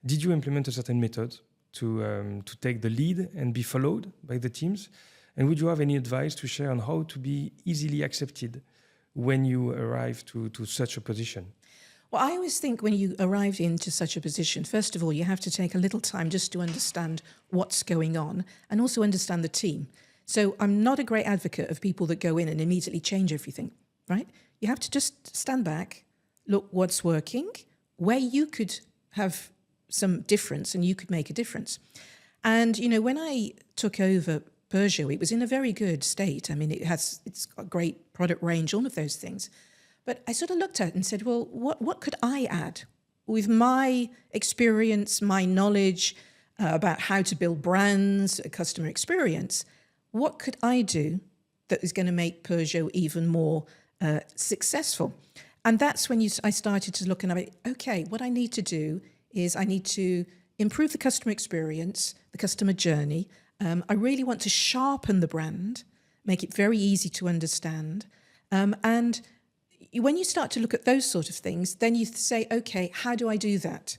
did you implement a certain method to take the lead and be followed by the teams? And would you have any advice to share on how to be easily accepted when you arrive to such a position? Well, I always think when you arrive into such a position, first of all, you have to take a little time just to understand what's going on and also understand the team. So I'm not a great advocate of people that go in and immediately change everything, right? You have to just stand back, look what's working, where you could have some difference and you could make a difference. And, you know, when I took over Peugeot, it was in a very good state. I mean, it's got a great product range, all of those things. But I sort of looked at it and said, well, what could I add with my experience, my knowledge about how to build brands, a customer experience? What could I do that is going to make Peugeot even more successful? And that's when I started to look and I went, okay, what I need to do is I need to improve the customer experience, the customer journey. I really want to sharpen the brand, make it very easy to understand. And when you start to look at those sort of things, then you say, okay, how do I do that?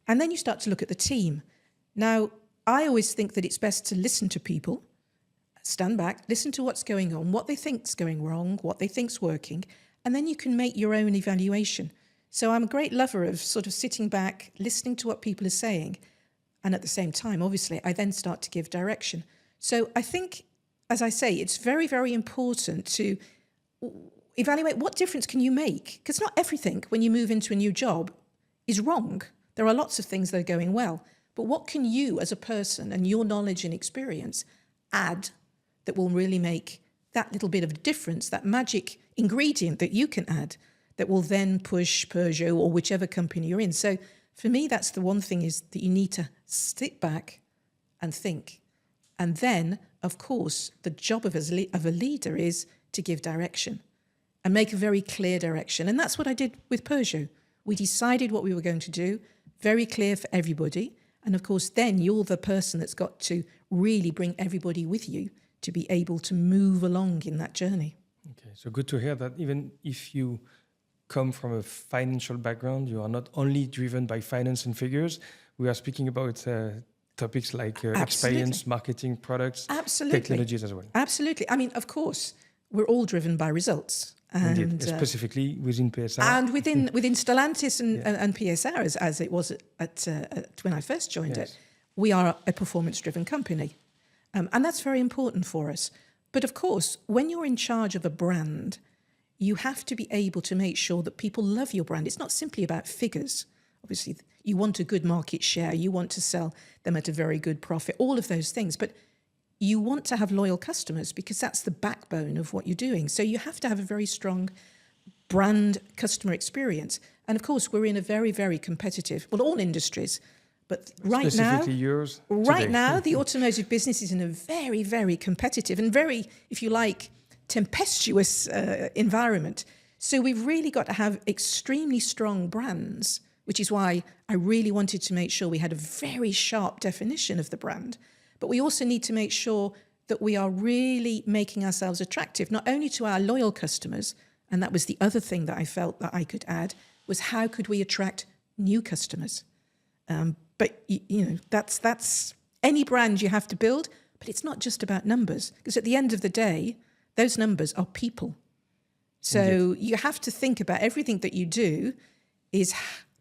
And then you start to look at the team. Now, I always think that it's best to listen to people, stand back, listen to what's going on, what they think's going wrong, what they think's working, and then you can make your own evaluation. So I'm a great lover of sort of sitting back, listening to what people are saying, and at the same time, obviously, I then start to give direction. So I think, as I say, it's very, very important to evaluate what difference can you make? Because not everything, when you move into a new job, is wrong. There are lots of things that are going well. But what can you, as a person, and your knowledge and experience, add that will really make that little bit of difference, that magic ingredient that you can add, that will then push Peugeot or whichever company you're in? So for me, that's the one thing, is that you need to sit back and think. And then, of course, the job of a leader is to give direction and make a very clear direction. And that's what I did with Peugeot. We decided what we were going to do, very clear for everybody. And of course, then you're the person that's got to really bring everybody with you to be able to move along in that journey. Okay, so good to hear that even if you come from a financial background, you are not only driven by finance and figures. We are speaking about topics like experience, marketing, products, technologies as well. Absolutely. I mean, of course, we're all driven by results. And, indeed, specifically within PSR. And within Stellantis and PSR, as it was at when I first joined it, we are a performance-driven company. And that's very important for us. But of course, when you're in charge of a brand, you have to be able to make sure that people love your brand. It's not simply about figures. Obviously, you want a good market share. You want to sell them at a very good profit, all of those things. But you want to have loyal customers because that's the backbone of what you're doing. So you have to have a very strong brand customer experience. And of course, we're in a very, very competitive, well, all industries. But right now, the automotive business is in a very, very competitive and very, if you like, tempestuous environment. So we've really got to have extremely strong brands, which is why I really wanted to make sure we had a very sharp definition of the brand. But we also need to make sure that we are really making ourselves attractive, not only to our loyal customers, and that was the other thing that I felt that I could add, was how could we attract new customers? But, you know, that's any brand you have to build, but it's not just about numbers, because at the end of the day, those numbers are people. So indeed, you have to think about everything that you do is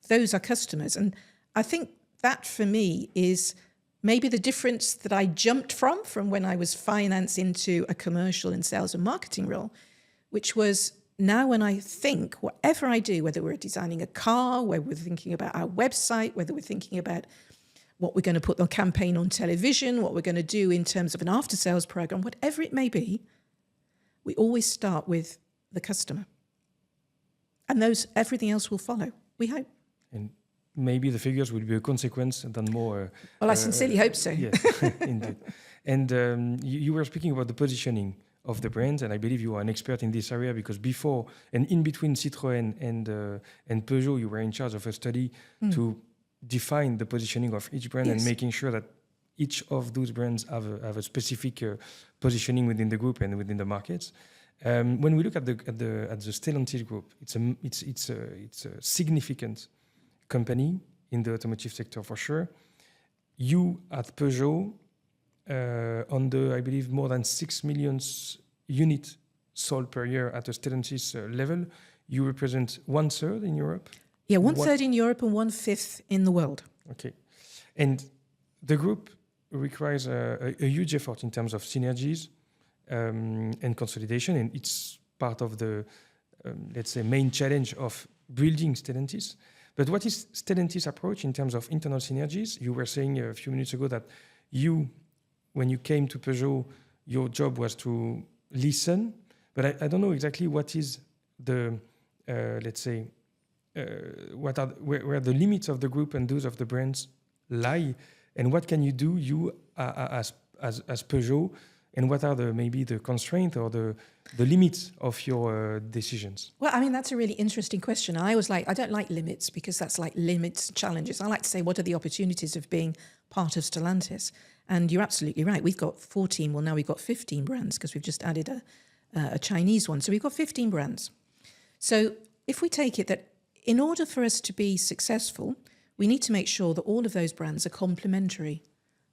those are customers. And I think that for me is maybe the difference that I jumped from when I was finance into a commercial and sales and marketing role, which was now when I think, whatever I do, whether we're designing a car, whether we're thinking about our website, whether we're thinking about what we're going to put on campaign on television, what we're going to do in terms of an after-sales program, whatever it may be, we always start with the customer. And everything else will follow, we hope. And maybe the figures will be a consequence than more. Well, I sincerely hope so. Yes, indeed. And you were speaking about the positioning of the brand, and I believe you are an expert in this area because before and in between Citroën and Peugeot, you were in charge of a study to define the positioning of each brand and making sure that each of those brands have a specific positioning within the group and within the markets. When we look at the Stellantis group, it's a significant company in the automotive sector for sure. You at Peugeot, on the, I believe, more than 6 million units sold per year at a Stellantis level, you represent 1/3 in Europe? Yeah, 1/3 in Europe and 1/5 in the world. Okay. And the group requires a huge effort in terms of synergies and consolidation, and it's part of the, let's say, main challenge of building Stellantis. But what is Stellantis' approach in terms of internal synergies? You were saying a few minutes ago that when you came to Peugeot, your job was to listen, but I don't know exactly what is the, let's say, where the limits of the group and those of the brands lie, and what can you do, as Peugeot, and what are maybe the constraints or the limits of your decisions? Well, I mean, that's a really interesting question. I don't like limits because that's like limits, challenges. I like to say, what are the opportunities of being part of Stellantis? And you're absolutely right. We've got 14, well, now we've got 15 brands because we've just added a Chinese one. So we've got 15 brands. So if we take it that in order for us to be successful, we need to make sure that all of those brands are complementary.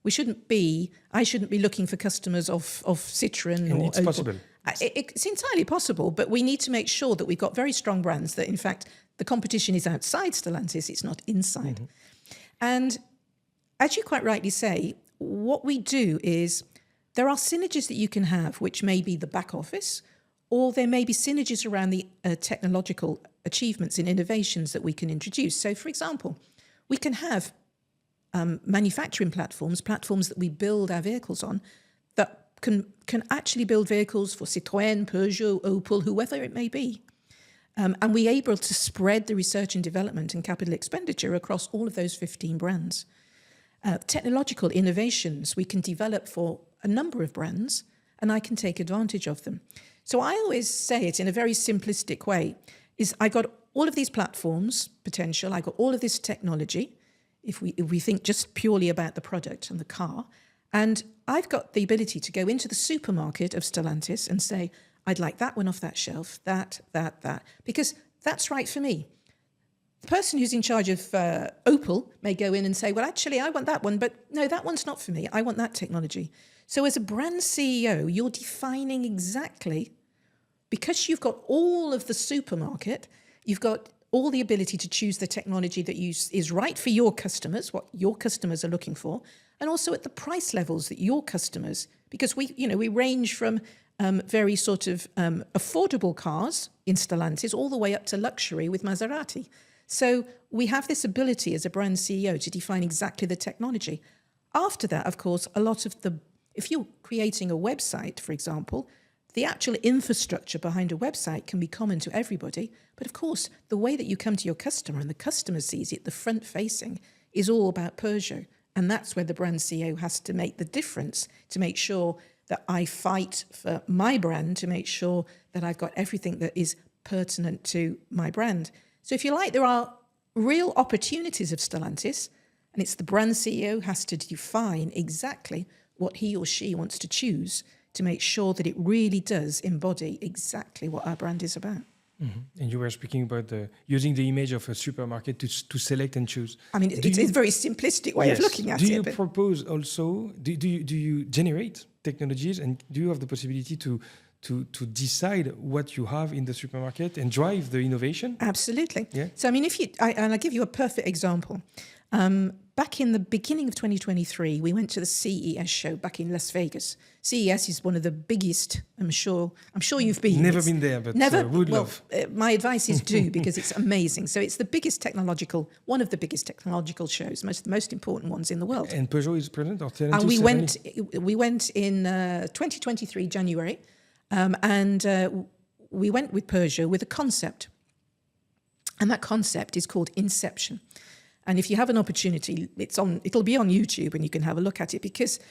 I shouldn't be looking for customers of Citroën and or it's Opel. possible. It's entirely possible, but we need to make sure that we've got very strong brands, that in fact the competition is outside Stellantis, it's not inside. Mm-hmm. And as you quite rightly say, what we do is there are synergies that you can have, which may be the back office, or there may be synergies around the technological achievements and innovations that we can introduce. So, for example, we can have manufacturing platforms that we build our vehicles on, that can actually build vehicles for Citroën, Peugeot, Opel, whoever it may be. And we're able to spread the research and development and capital expenditure across all of those 15 brands. Technological innovations we can develop for a number of brands, and I can take advantage of them. So I always say it in a very simplistic way, is I got all of these platforms potential, I got all of this technology, if we think just purely about the product and the car, and I've got the ability to go into the supermarket of Stellantis and say, I'd like that one off that shelf, that, because that's right for me. The person who's in charge of Opel may go in and say, well, actually, I want that one, but no, that one's not for me. I want that technology. So as a brand CEO, you're defining exactly, because you've got all of the supermarket, you've got all the ability to choose the technology that is right for your customers, what your customers are looking for, and also at the price levels that your customers, because we range from very sort of affordable cars in Stellantis all the way up to luxury with Maserati. So we have this ability as a brand CEO to define exactly the technology. After that, of course, if you're creating a website, for example, the actual infrastructure behind a website can be common to everybody. But of course, the way that you come to your customer and the customer sees it, the front facing, is all about Peugeot. And that's where the brand CEO has to make the difference, to make sure that I fight for my brand, to make sure that I've got everything that is pertinent to my brand. So if you like, there are real opportunities of Stellantis, and it's the brand CEO has to define exactly what he or she wants to choose to make sure that it really does embody exactly what our brand is about. Mm-hmm. And you were speaking about using the image of a supermarket to select and choose. I mean, it's a very simplistic way of looking at it. Do you propose also, do you generate technologies, and do you have the possibility to decide what you have in the supermarket and drive the innovation? Absolutely. Yeah. So, I mean, I'll give you a perfect example. Back in the beginning of 2023, we went to the CES show back in Las Vegas. CES is one of the biggest, I'm sure you've been. Never been there, but would love. My advice is do, because it's amazing. So it's one of the biggest technological shows, the most important ones in the world. And Peugeot is present, or Stellantis? And we went in 2023, January, and we went with Peugeot with a concept. And that concept is called Inception. And if you have an opportunity, it'll be on YouTube and you can have a look at it, because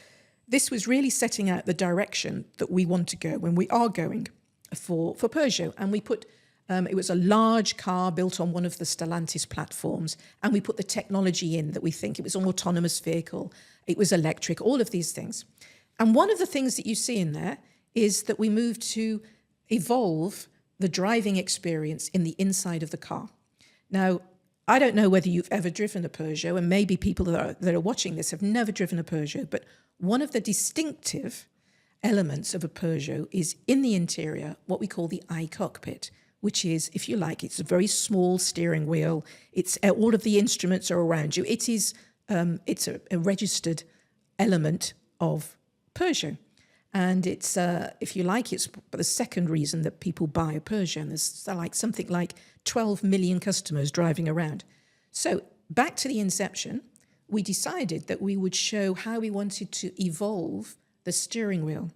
this was really setting out the direction that we want to go when we are going for Peugeot. And we put, it was a large car built on one of the Stellantis platforms, and we put the technology in that we think. It was an autonomous vehicle, it was electric, all of these things. And one of the things that you see in there is that we moved to evolve the driving experience in the inside of the car. Now, I don't know whether you've ever driven a Peugeot, and maybe people that are watching this have never driven a Peugeot, but one of the distinctive elements of a Peugeot is in the interior what we call the iCockpit, which is, if you like, it's a very small steering wheel. It's all of the instruments are around you. It is it's a registered element of Peugeot. And it's, if you like, it's the second reason that people buy a Peugeot. And there's something like 12 million customers driving around. So back to the inception, we decided that we would show how we wanted to evolve the steering wheel.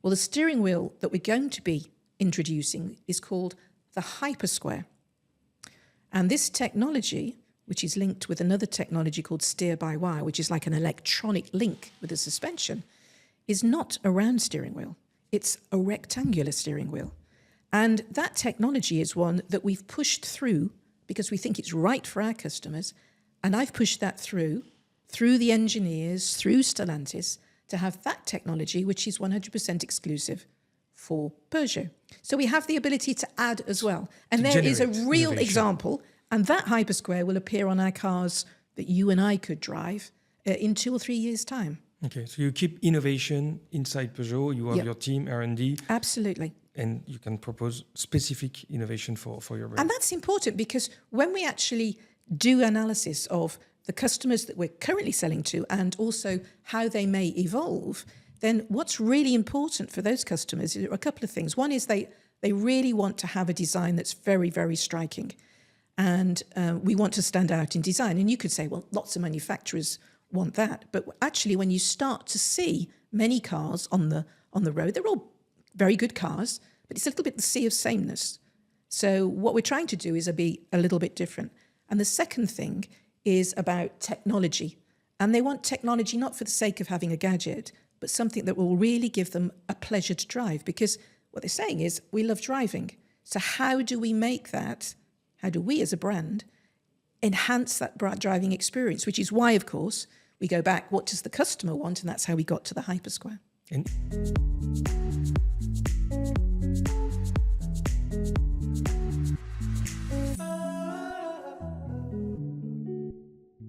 Well, the steering wheel that we're going to be introducing is called the Hypersquare. And this technology, which is linked with another technology called steer-by-wire, which is like an electronic link with a suspension, is not a round steering wheel. It's a rectangular steering wheel. And that technology is one that we've pushed through because we think it's right for our customers. And I've pushed that through the engineers, through Stellantis, to have that technology, which is 100% exclusive for Peugeot. So we have the ability to add as well. And there is a real example, and that Hypersquare will appear on our cars that you and I could drive in 2 or 3 years' time. Okay, so you keep innovation inside Peugeot, you have your team, R&D. Absolutely. And you can propose specific innovation for your brand. And that's important because when we actually do analysis of the customers that we're currently selling to and also how they may evolve, then what's really important for those customers are a couple of things. One is they really want to have a design that's very, very striking. And we want to stand out in design. And you could say, well, lots of manufacturers want that. But actually, when you start to see many cars on the road, they're all very good cars, but it's a little bit the sea of sameness. So what we're trying to do is be a little bit different. And the second thing is about technology. And they want technology not for the sake of having a gadget, but something that will really give them a pleasure to drive. Because what they're saying is, we love driving. So how do we make that, how do we as a brand enhance that driving experience? Which is why, of course, we go back, what does the customer want? And that's how we got to the Hypersquare. And